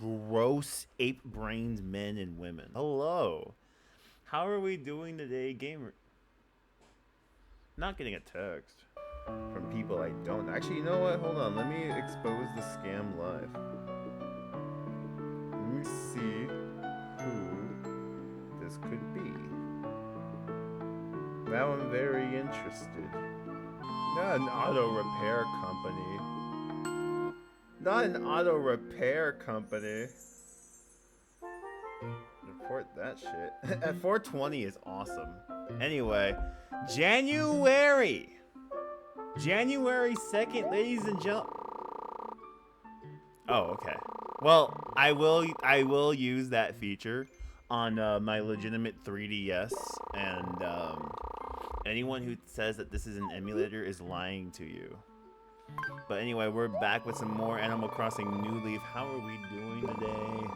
gross ape-brained men and women. Hello. How are we doing today, gamer? Not getting a text from people I don't. Actually, you know what? Hold on. Let me expose the scam live. Let me see who this could be. Now I'm very interested. Not an auto repair company. Not an auto repair company. Report that shit. At 420 is awesome. Anyway, January 2nd, ladies and gentlemen. Oh, okay. Well, I will use that feature on my legitimate 3DS, and anyone who says that this is an emulator is lying to you. But anyway, we're back with some more Animal Crossing New Leaf. How are we doing today?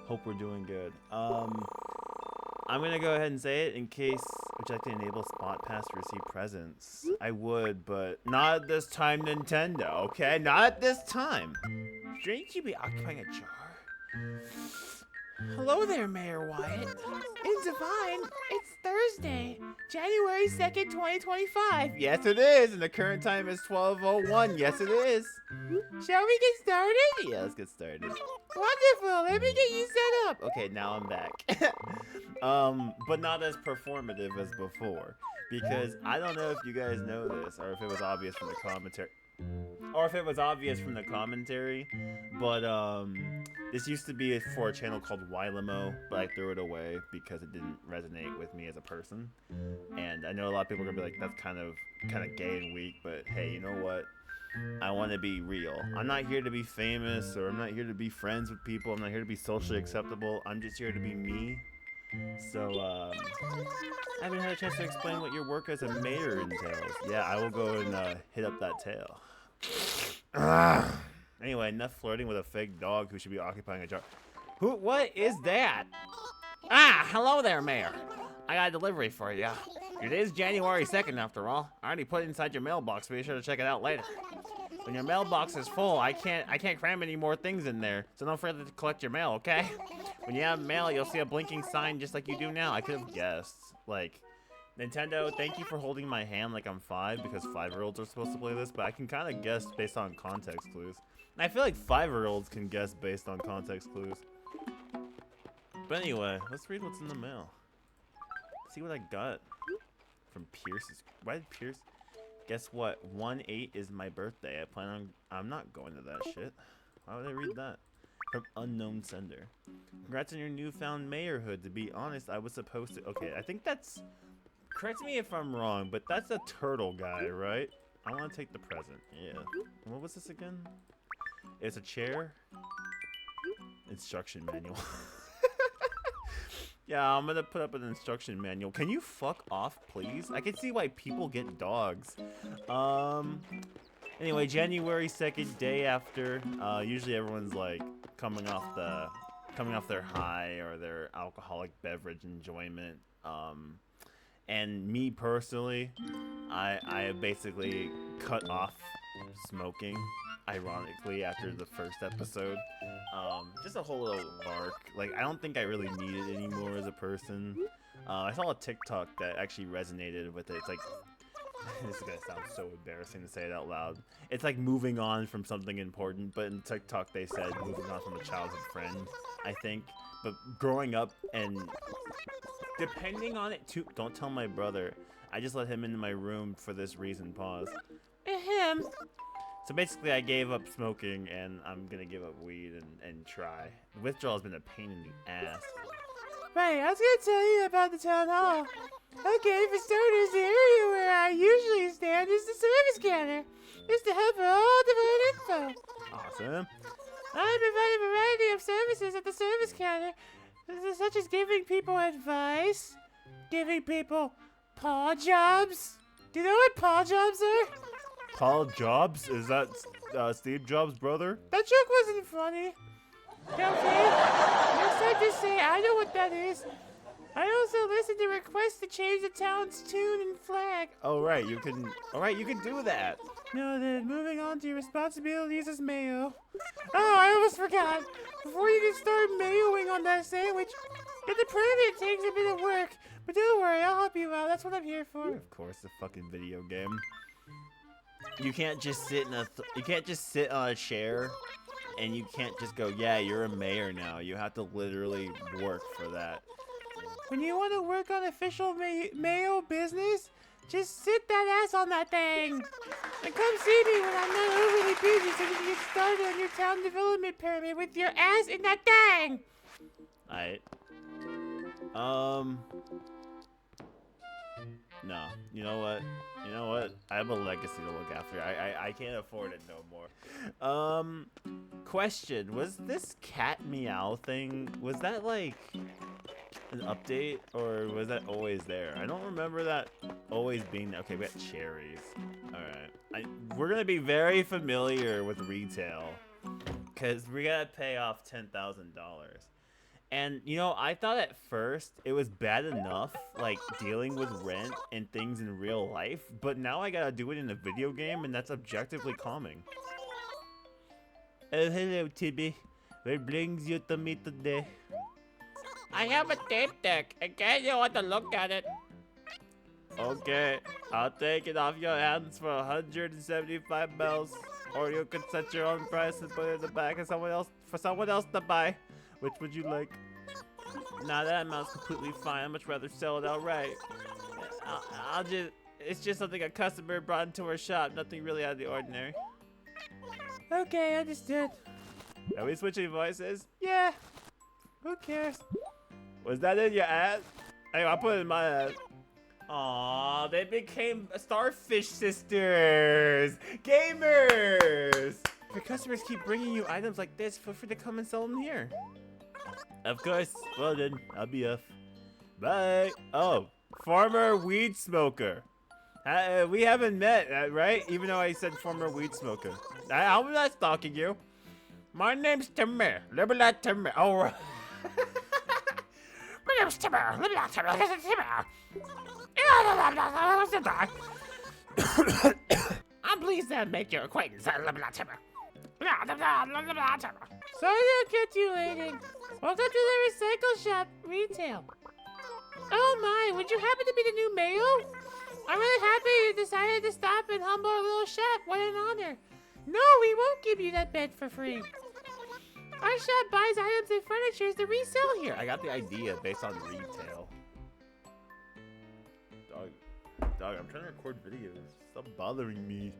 Hope we're doing good. I'm gonna go ahead and say it in case. Would you like to enable Spot Pass to receive presents? I would, but not at this time, Nintendo. Okay, not at this time. Shouldn't you be occupying a jar? Hello there, Mayor Wyatt. In Divine, it's Thursday, January 2nd, 2025. Yes, it is, and the current time is 12:01. Yes, it is. Shall we get started? Yeah, let's get started. Wonderful. Let me get you set up. Okay, now I'm back. But not as performative as before, because I don't know if you guys know this, or if it was obvious from the commentary. But this used to be for a channel called Wylamo, but I threw it away because it didn't resonate with me as a person. And I know a lot of people are gonna be like, that's kind of gay and weak, but hey, you know what? I want to be real. I'm not here to be famous, or I'm not here to be friends with people. I'm not here to be socially acceptable. I'm just here to be me. So, I haven't had a chance to explain what your work as a mayor entails. Yeah, I will go and hit up that tail. Anyway, enough flirting with a fake dog who should be occupying a jar. What is that? Ah, hello there, Mayor. I got a delivery for you. It is January 2nd, after all. I already put it inside your mailbox, but be sure to check it out later. When your mailbox is full, I can't cram any more things in there, so don't forget to collect your mail, okay? When you have mail, you'll see a blinking sign just like you do now. I could have guessed. Like, Nintendo, thank you for holding my hand like I'm 5, because 5-year-olds are supposed to play this, but I can kind of guess based on context clues. And I feel like 5-year-olds can guess based on context clues. But anyway, let's read what's in the mail. See what I got from Pierce's. Why did Pierce? Guess what? 1/8 is my birthday. I'm not going to that shit. Why would I read that? From unknown sender. Congrats on your newfound mayorhood. To be honest, I was supposed to. Okay, I think that's. Correct me if I'm wrong, but that's a turtle guy, right? I want to take the present. Yeah. What was this again? It's a chair. Instruction manual. Yeah, I'm gonna put up an instruction manual. Can you fuck off, please? I can see why people get dogs. Anyway, January 2nd, day after. Usually everyone's like coming off their high or their alcoholic beverage enjoyment. And me personally, I basically cut off smoking. Ironically, after the first episode, just a whole little lark. Like, I don't think I really need it anymore as a person. I saw a TikTok that actually resonated with it. It's like, this is gonna sound so embarrassing to say it out loud. It's like moving on from something important, but in TikTok they said moving on from a childhood friend, I think. But growing up and depending on it too. Don't tell my brother. I just let him into my room for this reason. Pause. Ahem. So basically, I gave up smoking, and I'm gonna give up weed and try. Withdrawal has been a pain in the ass. Right, I was gonna tell you about the town hall. Okay, for starters, the area where I usually stand is the service counter. Just to help for all divine info. Awesome. I provide a variety of services at the service counter, such as giving people advice, giving people paw jobs. Do you know what paw jobs are? Paul Jobs? Is that Steve Jobs' brother? That joke wasn't funny. Okay, next time just say I know what that is. I I also listened to requests to change the town's tune and flag. Oh right, you can. All right, you can do that. Now then, moving on to your responsibilities as mayo. Oh, I almost forgot. Before you can start mayoing on that sandwich, get the president takes a bit of work. But don't worry, I'll help you out. That's what I'm here for. Of course, the fucking video game. You can't just sit in you can't just sit on a chair, and you can't just go, yeah, you're a mayor now. You have to literally work for that. When you want to work on official mayo business, just sit that ass on that thing. And come see me when I'm not overly busy so you can get started on your town development pyramid with your ass in that thing. Alright. No. You know what? You know what? I have a legacy to look after. I can't afford it no more. Question. Was this cat meow thing, was that like an update, or was that always there? I don't remember that always being there. Okay, we got cherries. Alright. We're gonna be very familiar with retail, because we gotta pay off $10,000. And, you know, I thought at first it was bad enough, like, dealing with rent and things in real life, but now I gotta do it in a video game, and that's objectively calming. Oh, hello, Tibby. What brings you to me today? I have a tape deck. I guess you want to look at it. Okay, I'll take it off your hands for 175 bells, or you can set your own price and put it in the back of someone else for someone else to buy. Which would you like? Nah, that amount's completely fine. I'd much rather sell it outright. It's just something a customer brought into our shop. Nothing really out of the ordinary. Okay, understood. Are we switching voices? Yeah. Who cares? Was that in your ad? Hey, I'll put it in my ad. Aw, they became Starfish sisters! Gamers! If your customers keep bringing you items like this, feel free to come and sell them here. Of course. Well then, I'll be off. Bye. Oh, former weed smoker. We haven't met, right? Even though I said former weed smoker. I'm not stalking you. My name's Timmer. Libera Timmer. Oh, right. My name's Timmer. Libera Timmer. I'm pleased to make your acquaintance. Libera Timmer. Sorry to keep you waiting. Welcome to the recycle shop retail. Oh my, would you happen to be the new mayo? I'm really happy you decided to stop and humble our little shop. What an honor. No, we won't give you that bed for free. Our shop buys items and furniture to resell here. I got the idea based on retail. Dog, I'm trying to record videos. Stop bothering me.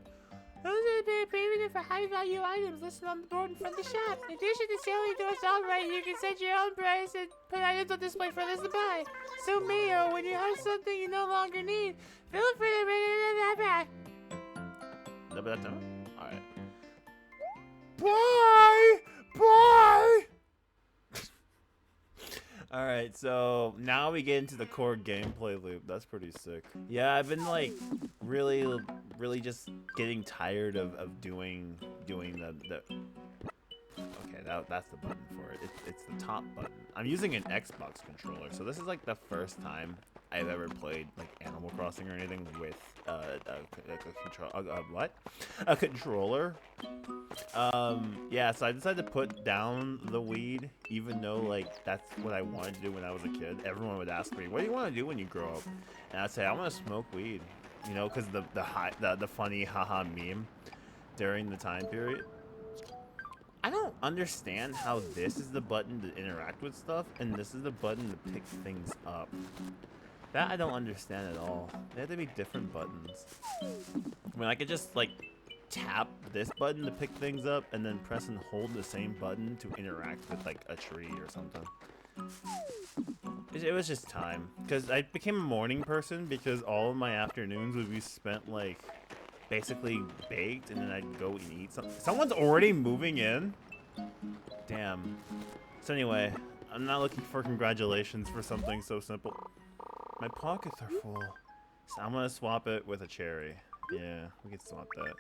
Those are the premium for high-value items listed on the board in front of the shop. In addition to selling to us outright, you can set your own price and put items on display for others to buy. So, Mayo, when you have something you no longer need, feel free to bring it back. Alright. Bye! Bye! Alright, so now we get into the core gameplay loop. That's pretty sick. Yeah, I've been like really just getting tired of doing the okay, that's the button for it. It's the top button. I'm using an Xbox controller, so this is like the first time I've ever played like Animal Crossing or anything with a controller. Yeah, so I decided to put down the weed, even though like that's what I wanted to do when I was a kid. Everyone would ask me, "What do you want to do when you grow up?" And I'd say, "I want to smoke weed," you know, because the funny haha meme during the time period. I don't understand how this is the button to interact with stuff, and this is the button to pick things up. That I don't understand at all. They have to be different buttons. I mean, I could just like tap this button to pick things up, and then press and hold the same button to interact with like a tree or something. It was just time, because I became a morning person because all of my afternoons would be spent like basically baked, and then I'd go and eat something. Someone's already moving in? Damn. So anyway, I'm not looking for congratulations for something so simple. My pockets are full. So I'm gonna swap it with a cherry. Yeah, we can swap that.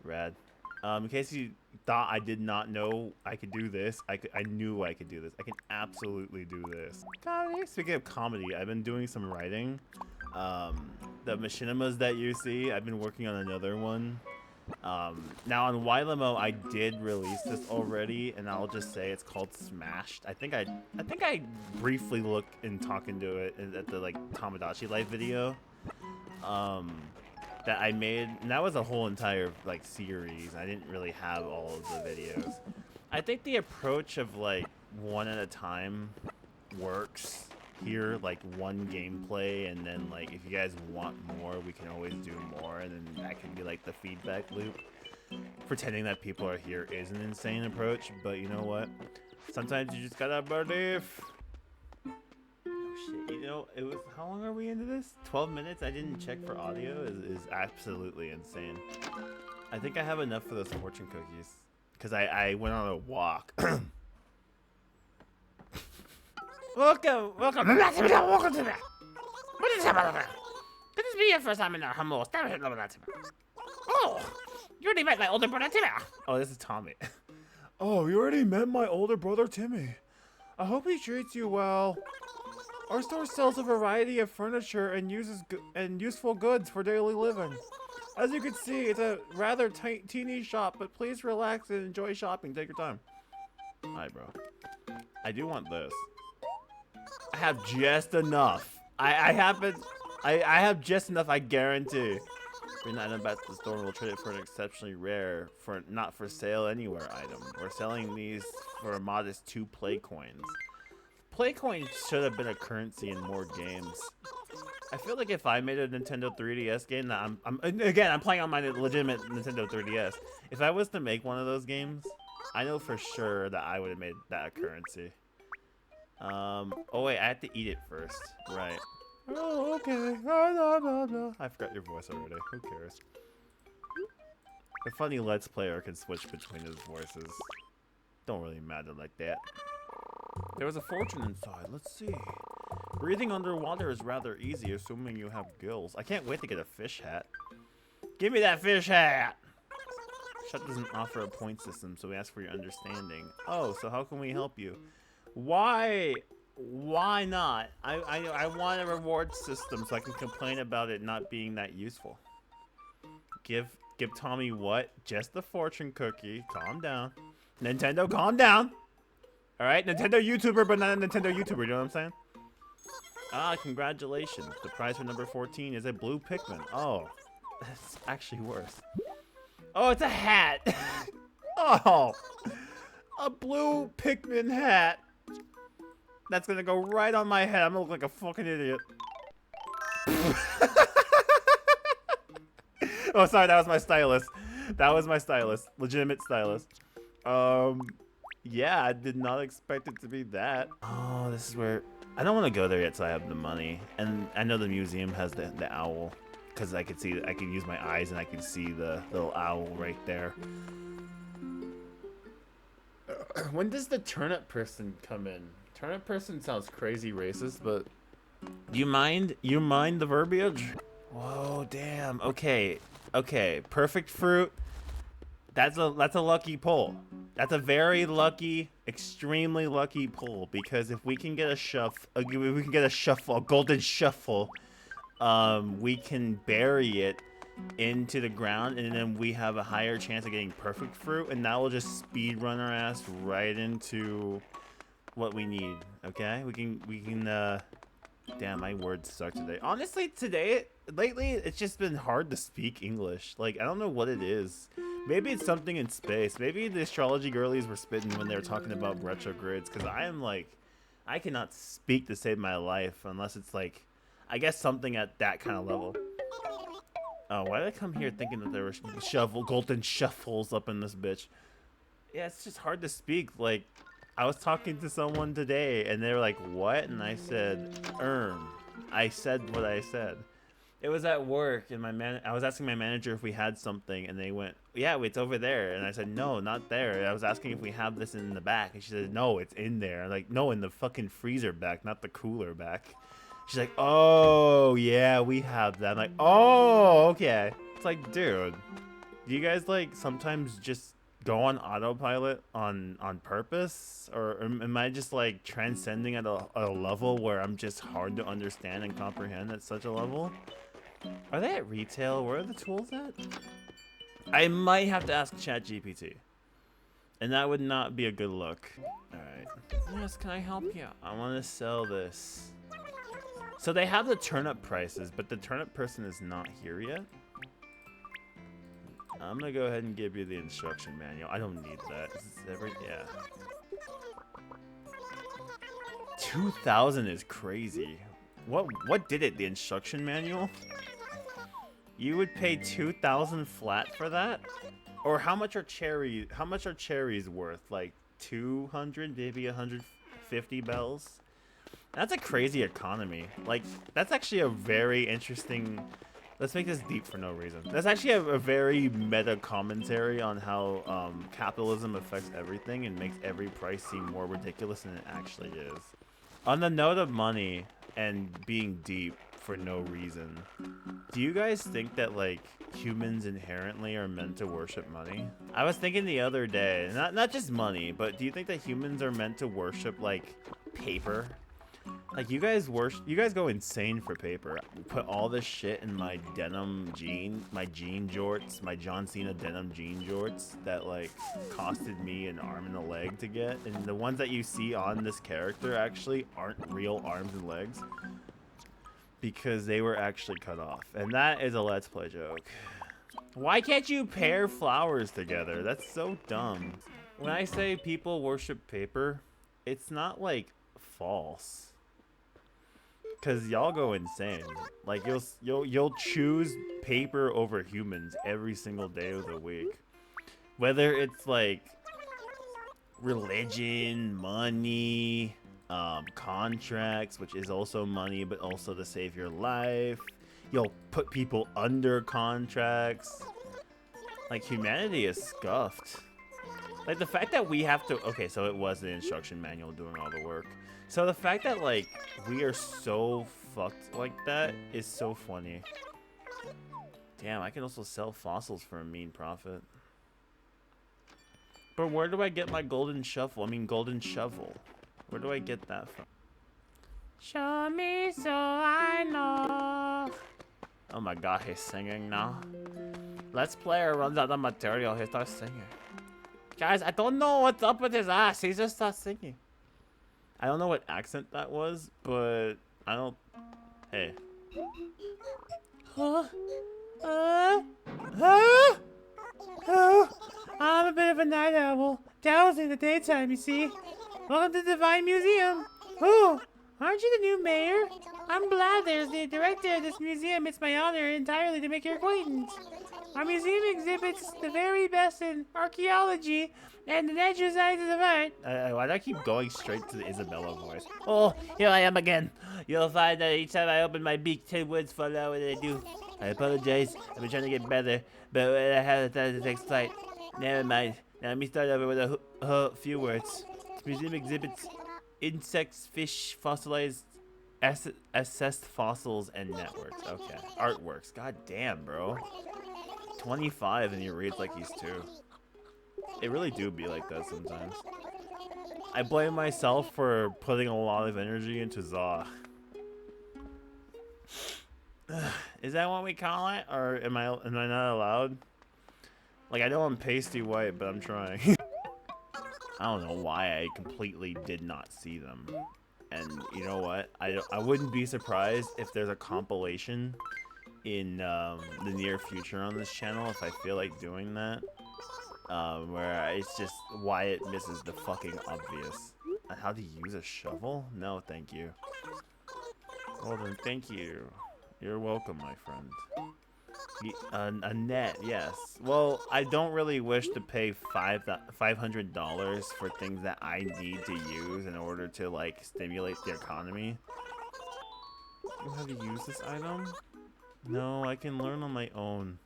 Rad. In case you thought I did not know I could do this, I knew I could do this. I can absolutely do this. Speaking of comedy, I've been doing some writing. The machinimas that you see, I've been working on another one. Now on Wylamo, I did release this already, and I'll just say it's called Smashed. I think I briefly looked and talking to it at the like Tomodachi Life video. That I made, and that was a whole entire like series. I didn't really have all of the videos. I think the approach of like one at a time works here, like one gameplay, and then like if you guys want more, we can always do more, and then that can be like the feedback loop. Pretending that people are here is an insane approach, but you know what? Sometimes you just gotta believe. Shit, you know, it was, how long are we into this? 12 minutes? I didn't check for audio. Is absolutely insane. I think I have enough for those fortune cookies because I went on a walk. Welcome to the. What is happening? Could this be your first time in our humble establishment? Oh, you already met my older brother Timmy. Oh, this is Tommy. Oh, you already met my older brother Timmy. I hope he treats you well. Our store sells a variety of furniture and uses useful goods for daily living. As you can see, it's a rather teeny shop, but please relax and enjoy shopping. Take your time. Hi, bro. I do want this. I have just enough. I have just enough, I guarantee. Bring the item back to the store and we'll trade it for an exceptionally rare, not for sale anywhere item. We're selling these for a modest 2 play coins. Play coins should have been a currency in more games. I feel like if I made a Nintendo 3DS game that I'm playing on my legitimate Nintendo 3DS. If I was to make one of those games, I know for sure that I would have made that a currency. Oh wait, I have to eat it first. Right. Oh, okay. I forgot your voice already. Who cares? A funny Let's Player can switch between his voices. Don't really matter like that. There was a fortune inside. Let's see. Breathing underwater is rather easy, assuming you have gills. I can't wait to get a fish hat. Give me that fish hat! Shut doesn't offer a point system, so we ask for your understanding. Oh, so how can we help you? Why not? I want a reward system so I can complain about it not being that useful. Give Tommy what? Just the fortune cookie. Calm down. Nintendo, calm down. Alright, Nintendo YouTuber, but not a Nintendo YouTuber, you know what I'm saying? Ah, congratulations. The prize for number 14 is a blue Pikmin. Oh, that's actually worse. Oh, it's a hat. Oh, a blue Pikmin hat. That's gonna go right on my head. I'm gonna look like a fucking idiot. Oh, sorry, that was my stylist. That was my stylist. Legitimate stylist. Yeah, I did not expect it to be that. Oh, this is where... I don't want to go there yet so I have the money. And I know the museum has the owl. Because I can see... I can use my eyes and I can see the little owl right there. When does the turnip person come in? Turnip person sounds crazy racist, but... You mind the verbiage? Whoa, damn. Okay. Okay. Perfect fruit. That's a lucky pull. That's a very lucky, extremely lucky pull, because if we can get a golden shuffle, we can bury it into the ground, and then we have a higher chance of getting perfect fruit, and that will just speed run our ass right into what we need. Okay, we can. Damn, my words suck today. Honestly, lately, it's just been hard to speak English. Like, I don't know what it is. Maybe it's something in space. Maybe the astrology girlies were spitting when they were talking about retrogrades, because I am like, I cannot speak to save my life unless it's like, I guess something at that kind of level. Oh, why did I come here thinking that there were golden shuffles up in this bitch? Yeah, it's just hard to speak. Like, I was talking to someone today, and they were like, what? And I said, I said what I said. It was at work, and I was asking my manager if we had something, and they went, yeah, it's over there. And I said, no, not there. And I was asking if we have this in the back, and she said, no, it's in there. I'm like, no, in the fucking freezer back, not the cooler back. She's like, oh, yeah, we have that. I'm like, oh, okay. It's like, dude, do you guys, like, sometimes just go on autopilot on purpose, or am I just like transcending at a level where I'm just hard to understand and comprehend at such a level? Are they at retail? Where are the tools at? I might have to ask ChatGPT, and that would not be a good look. All right. Yes, can I help you? I want to sell this. So they have the turnip prices, but the turnip person is not here yet. I'm gonna go ahead and give you the instruction manual. I don't need that. Yeah. 2,000 is crazy. What did it? The instruction manual? You would pay 2,000 flat for that? Or how much are cherries worth? Like 200, maybe 150 bells? That's a crazy economy. Like, that's actually a very interesting... Let's make this deep for no reason. That's actually a very meta commentary on how capitalism affects everything and makes every price seem more ridiculous than it actually is. On the note of money and being deep for no reason, do you guys think that, like, humans inherently are meant to worship money? I was thinking the other day, not just money, but do you think that humans are meant to worship, like, paper? Like, you guys go insane for paper. Put all this shit in my denim my jean jorts, my John Cena denim jean jorts that, like, costed me an arm and a leg to get. And the ones that you see on this character actually aren't real arms and legs, because they were actually cut off. And that is a Let's Play joke. Why can't you pair flowers together? That's so dumb. When I say people worship paper, it's not, like, false. Cause y'all go insane. Like, you'll choose paper over humans every single day of the week. Whether it's like religion, money, contracts, which is also money, but also to save your life. You'll put people under contracts. Like, humanity is scuffed. Like, the fact that we have to... Okay, so it was the instruction manual doing all the work. So the fact that, like, we are so fucked like that is so funny. Damn, I can also sell fossils for a mean profit. But where do I get my golden shovel? Where do I get that from? Show me so I know. Oh my god, he's singing now. Let's Player runs out of material, he starts singing. Guys, I don't know what's up with his ass. He just starts singing. I don't know what accent that was, but I don't... Hey. I'm a bit of a night owl. Dow's in the daytime, you see. Welcome to the Divine Museum. Oh, aren't you the new mayor? I'm Blathers, the director of this museum. It's my honor entirely to make your acquaintance. Our museum exhibits the very best in archaeology and the natural sciences of art. Why do I keep going straight to the Isabella voice? Oh, here I am again. You'll find that each time I open my beak, 10 words fall out when I do. I apologize. I've been trying to get better, but I have to take flight. Never mind. Now let me start over with a few words. This museum exhibits insects, fish, fossilized, assessed fossils, and networks. Okay. Artworks. God damn, bro. 25 and he reads like he's 2. It really do be like that sometimes. I blame myself for putting a lot of energy into Zaw. Is that what we call it? Or am I not allowed? Like, I know I'm pasty white, but I'm trying. I don't know why I completely did not see them. And you know what? I wouldn't be surprised if there's a compilation in the near future on this channel if I feel like doing that. Where it's just why it misses the fucking obvious. How to use a shovel? No, thank you. Golden, thank you. You're welcome, my friend. A net, yes. Well, I don't really wish to pay $500 for things that I need to use in order to, like, stimulate the economy. You have to use this item? No, I can learn on my own.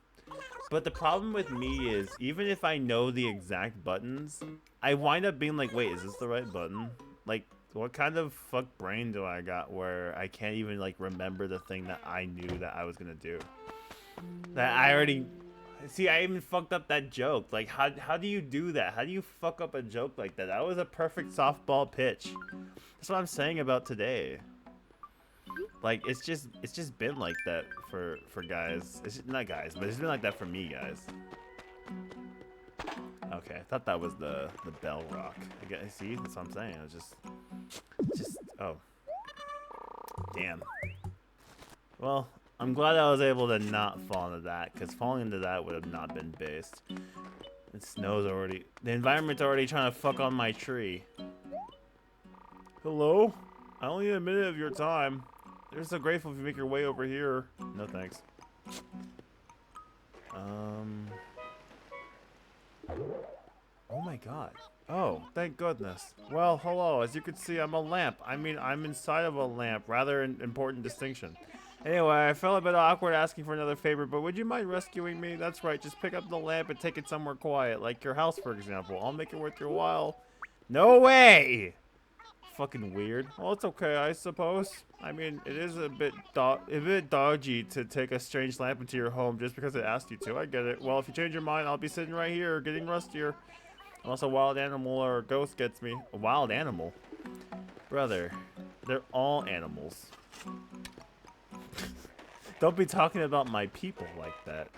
But the problem with me is, even if I know the exact buttons, I wind up being like, wait, is this the right button? Like, what kind of fuck brain do I got where I can't even, like, remember the thing that I knew that I was gonna do? That I already... See, I even fucked up that joke. Like, how do you do that? How do you fuck up a joke like that? That was a perfect softball pitch. That's what I'm saying about today. Like, it's just been like that for guys. It's not guys, but it's been like that for me, guys. Okay, I thought that was the bell rock. I guess, see, that's what I'm saying. It was just oh, damn. Well, I'm glad I was able to not fall into that, because falling into that would have not been based. It snows already. The environment's already trying to fuck on my tree. Hello? I only need a minute of your time. They're so grateful if you make your way over here. No thanks. Oh my god. Oh, thank goodness. Well, hello. As you can see, I'm a lamp. I mean, I'm inside of a lamp. Rather an important distinction. Anyway, I felt a bit awkward asking for another favor, but would you mind rescuing me? That's right. Just pick up the lamp and take it somewhere quiet, like your house, for example. I'll make it worth your while. No way! Fucking weird. Well, it's okay, I suppose. I mean, it is a bit dodgy to take a strange lamp into your home just because it asked you to. I get it. Well, if you change your mind, I'll be sitting right here, getting rustier. Unless a wild animal or a ghost gets me. A wild animal? Brother, they're all animals. Don't be talking about my people like that.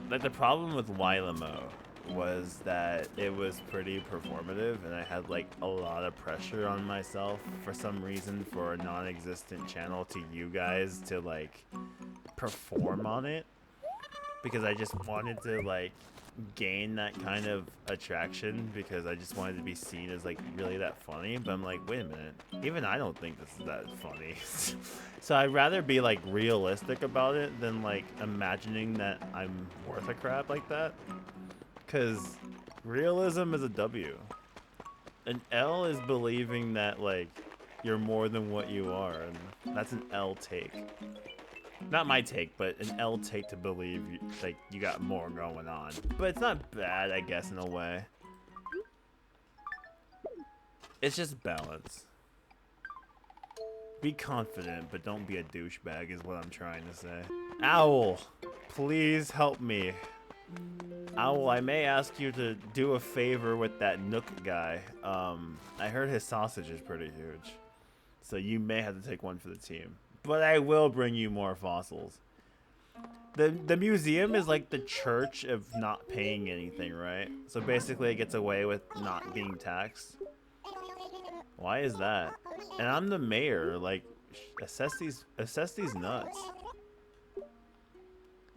Like, the problem with Wylamo was that it was pretty performative, and I had like a lot of pressure on myself for some reason for a non-existent channel to you guys to like perform on it, because I just wanted to like gain that kind of attraction, because I just wanted to be seen as like really that funny. But I'm like, wait a minute, even I don't think this is that funny. So I'd rather be like realistic about it than like imagining that I'm worth a crap like that. Because realism is a W. An L is believing that, like, you're more than what you are. And that's an L take. Not my take, but an L take to believe, like, you got more going on. But it's not bad, I guess, in a way. It's just balance. Be confident, but don't be a douchebag is what I'm trying to say. Owl, please help me. Owl, I may ask you to do a favor with that Nook guy. I heard his sausage is pretty huge. So you may have to take one for the team. But I will bring you more fossils. The museum is like the church of not paying anything, right? So basically it gets away with not being taxed. Why is that? And I'm the mayor, like, assess these nuts.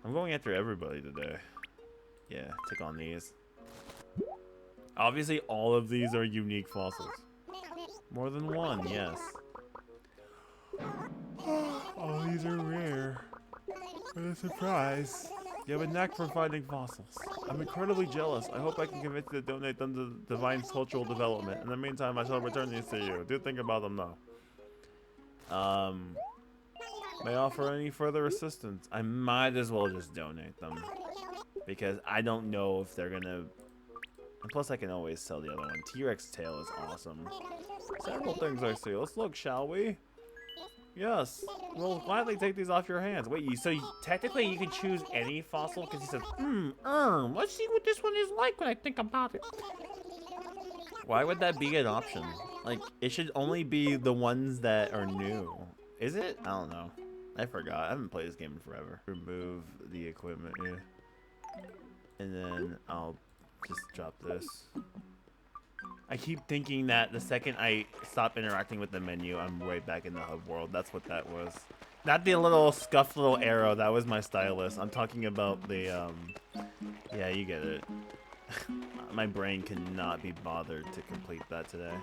I'm going after everybody today. Yeah, take on these. Obviously, all of these are unique fossils. More than one, yes. All these are rare. What a surprise. You have a knack for finding fossils. I'm incredibly jealous. I hope I can convince you to donate them to Divine's cultural development. In the meantime, I shall return these to you. Do think about them, though. May I offer any further assistance? I might as well just donate them. Because I don't know if they're gonna... And plus I can always sell the other one. T-Rex tail is awesome. Several things I see. Let's look, shall we? Yes. We'll gladly take these off your hands. Wait, technically you can choose any fossil? Because he says, let's see what this one is like when I think about it. Why would that be an option? Like, it should only be the ones that are new. Is it? I don't know. I forgot. I haven't played this game in forever. Remove the equipment, yeah. And then I'll just drop this. I keep thinking that the second I stop interacting with the menu, I'm right back in the hub world. That's what that was. Not the little scuffed little arrow. That was my stylus. I'm talking about the, yeah, you get it. My brain cannot be bothered to complete that today.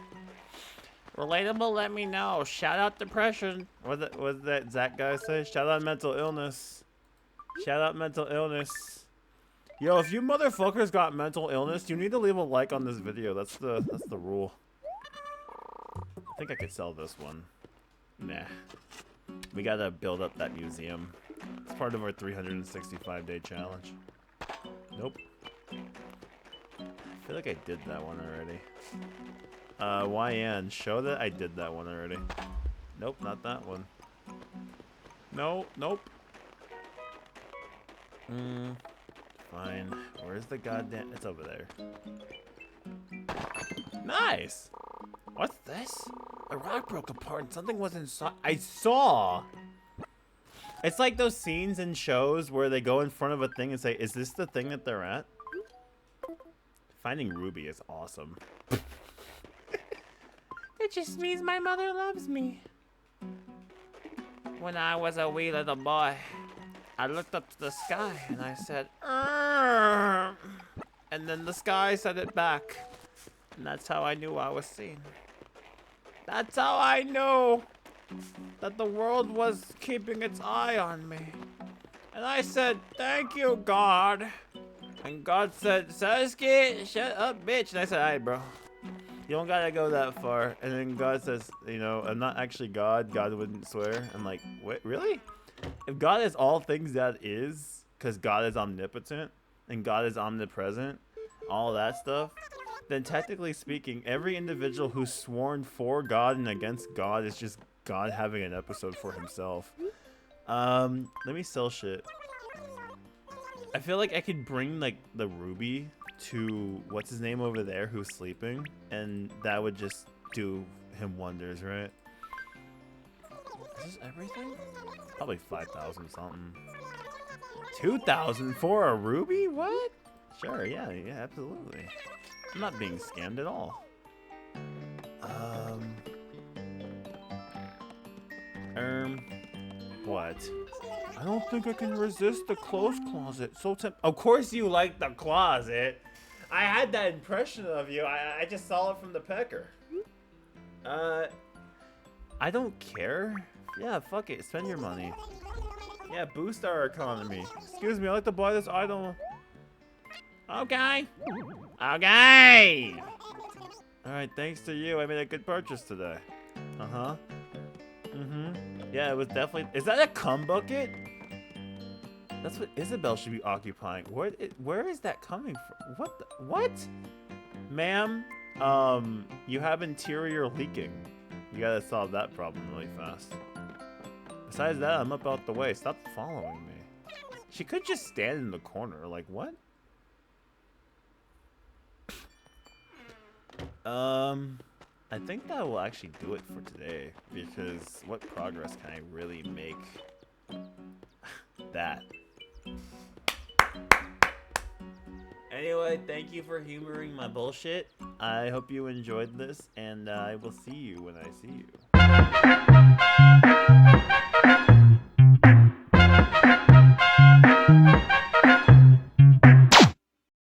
Relatable, let me know. Shout out depression. What did that Zach guy say? Shout out mental illness. Shout out mental illness. Yo, if you motherfuckers got mental illness, you need to leave a like on this video. That's the rule. I think I could sell this one. Nah. We gotta build up that museum. It's part of our 365-day challenge. Nope. I feel like I did that one already. YN, show that I did that one already. Nope, not that one. No, nope. fine. Where's the goddamn... It's over there. Nice. What's this? A rock broke apart and something was inside. I saw. It's like those scenes in shows where they go in front of a thing and say, is this the thing that they're at? Finding Ruby is awesome. It just means my mother loves me. When I was a wee little boy, I looked up to the sky and I said, "Arr!" And then the sky said it back. And that's how I knew I was seen. That's how I knew that the world was keeping its eye on me. And I said, "Thank you, God." And God said, "Sasuke, shut up, bitch." And I said, "Alright, bro. You don't gotta go that far." And then God says, you know, I'm not actually God. God wouldn't swear. I'm like, wait, really? If God is all things that is, because God is omnipotent and God is omnipresent, all that stuff, then technically speaking, every individual who's sworn for God and against God is just God having an episode for himself. Let me sell shit. I feel like I could bring like the ruby to what's his name over there who's sleeping, and that would just do him wonders, right? Is this everything? Probably 5,000 something. 2,000 for a ruby? What? Sure, yeah, absolutely. I'm not being scammed at all. What? I don't think I can resist the clothes closet. So Of course you like the closet. I had that impression of you. I just saw it from the pecker. I don't care. Yeah, fuck it. Spend your money. Yeah, boost our economy. excuse me, I'd like to buy this item. Okay. Okay. Alright, thanks to you, I made a good purchase today. Uh-huh. Yeah, it was definitely... Is that a cum bucket? That's what Isabel should be occupying. Where is that coming from? What? Ma'am, you have interior leaking. You gotta solve that problem really fast. Besides that, I'm up out the way. Stop following me. She could just stand in the corner. Like, what? I think that will actually do it for today, because what progress can I really make? That. Anyway, thank you for humoring my bullshit. I hope you enjoyed this, and I will see you when I see you.